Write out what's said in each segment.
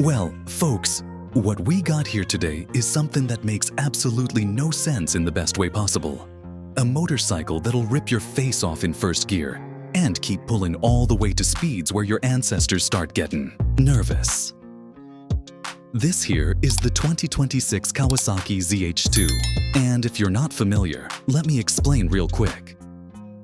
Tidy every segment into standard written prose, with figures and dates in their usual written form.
Well, folks, what we got here today is something that makes absolutely no sense in the best way possible. A motorcycle that'll rip your face off in first gear and keep pulling all the way to speeds where your ancestors start getting nervous. This here is the 2026 Kawasaki Z H2, and if you're not familiar, let me explain real quick.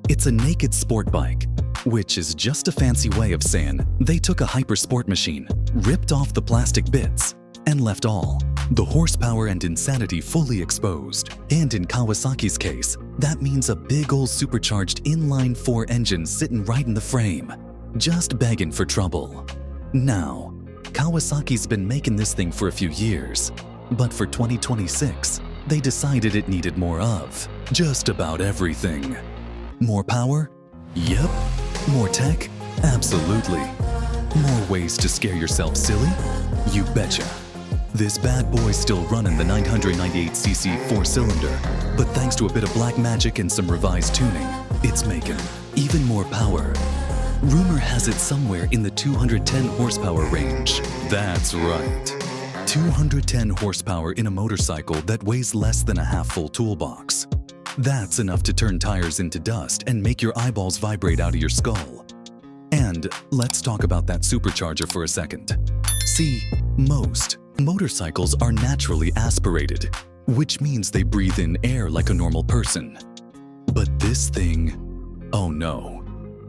It's a naked sport bike, which is just a fancy way of saying they took a hyper-sport machine, ripped off the plastic bits, and left all the horsepower and insanity fully exposed. And in Kawasaki's case, that means a big old supercharged inline-four engine sitting right in the frame, just begging for trouble. Now, Kawasaki's been making this thing for a few years, but for 2026, they decided it needed more of just about everything. More power? Yep. More tech? Absolutely. More ways to scare yourself silly? You betcha. This bad boy's still running the 998cc four-cylinder, but thanks to a bit of black magic and some revised tuning, it's making even more power. Rumor has it somewhere in the 210 horsepower range. That's right. 210 horsepower in a motorcycle that weighs less than a half-full toolbox. That's enough to turn tires into dust and make your eyeballs vibrate out of your skull. And let's talk about that supercharger for a second. See, most motorcycles are naturally aspirated, which means they breathe in air like a normal person. But this thing, oh no.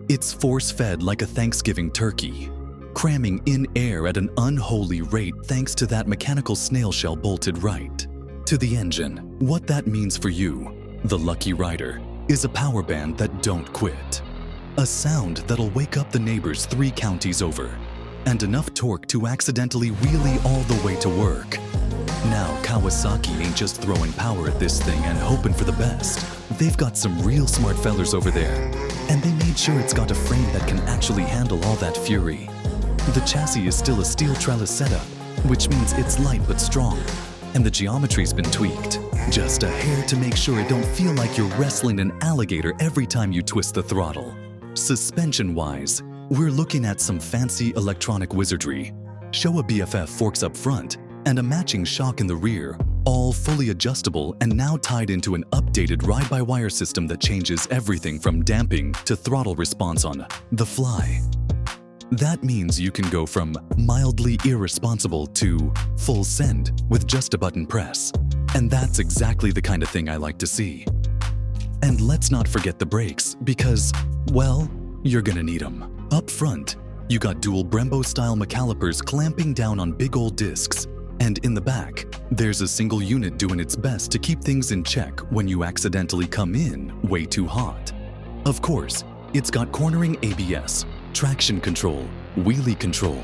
It's force-fed like a Thanksgiving turkey, cramming in air at an unholy rate thanks to that mechanical snail shell bolted right to the engine. What that means for you, the lucky rider, is a power band that don't quit. A sound that'll wake up the neighbors 3 counties over, and enough torque to accidentally wheelie all the way to work. Now, Kawasaki ain't just throwing power at this thing and hoping for the best. They've got some real smart fellers over there, and they made sure it's got a frame that can actually handle all that fury. The chassis is still a steel trellis setup, which means it's light but strong, and the geometry's been tweaked just a hair to make sure it don't feel like you're wrestling an alligator every time you twist the throttle. Suspension-wise, we're looking at some fancy electronic wizardry. Showa BFF forks up front and a matching shock in the rear, all fully adjustable and now tied into an updated ride-by-wire system that changes everything from damping to throttle response on the fly. That means you can go from mildly irresponsible to full send with just a button press. And that's exactly the kind of thing I like to see. And let's not forget the brakes because, well, you're gonna need them. Up front, you got dual Brembo-style McCalipers clamping down on big old discs. And in the back, there's a single unit doing its best to keep things in check when you accidentally come in way too hot. Of course, it's got cornering ABS, traction control, wheelie control,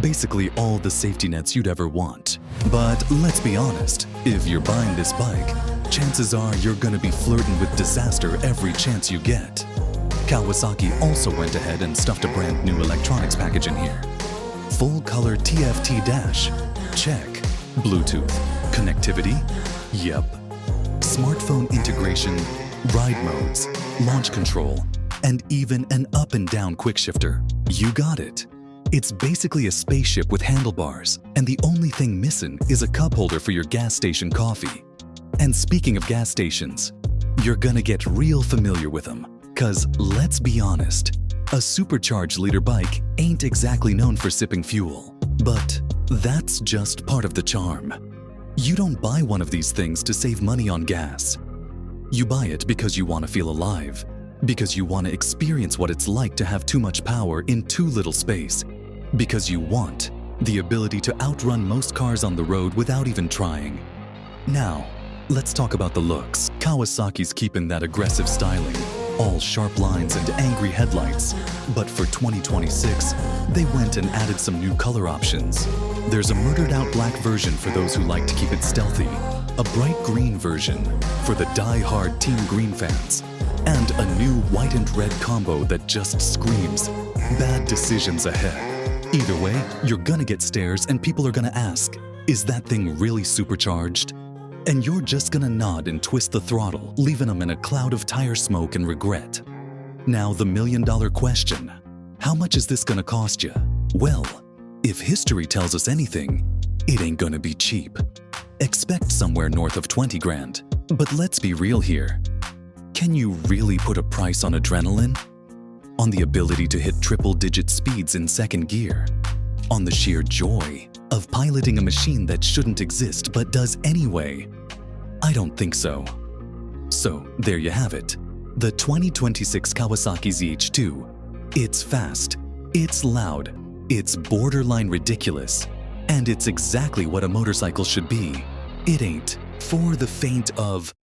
basically all the safety nets you'd ever want. But let's be honest, if you're buying this bike, chances are you're gonna be flirting with disaster every chance you get. Kawasaki also went ahead and stuffed a brand new electronics package in here. Full color TFT dash, check. Bluetooth, connectivity, yep. Smartphone integration, ride modes, launch control, and even an up and down quick shifter. You got it. It's basically a spaceship with handlebars, and the only thing missing is a cup holder for your gas station coffee. And speaking of gas stations, you're gonna get real familiar with them, cause let's be honest, a supercharged liter bike ain't exactly known for sipping fuel. But that's just part of the charm. You don't buy one of these things to save money on gas. You buy it because you want to feel alive, because you want to experience what it's like to have too much power in too little space, because you want the ability to outrun most cars on the road without even trying. Now, let's talk about the looks. Kawasaki's keeping that aggressive styling, all sharp lines and angry headlights. But for 2026, they went and added some new color options. There's a murdered-out black version for those who like to keep it stealthy, a bright green version for the die-hard Team Green fans, and a new white and red combo that just screams, bad decisions ahead. Either way, you're gonna get stares and people are gonna ask, is that thing really supercharged? And you're just gonna nod and twist the throttle, leaving them in a cloud of tire smoke and regret. Now the million-dollar question, how much is this gonna cost you? Well, If history tells us anything, it ain't gonna be cheap. Expect somewhere north of 20 grand. But let's be real here. Can you really put a price on adrenaline? On the ability to hit triple-digit speeds in second gear? On the sheer joy of piloting a machine that shouldn't exist but does anyway? I don't think so. So, there you have it. The 2026 Kawasaki Z H2. It's fast, it's loud, it's borderline ridiculous, and it's exactly what a motorcycle should be. It ain't for the faint of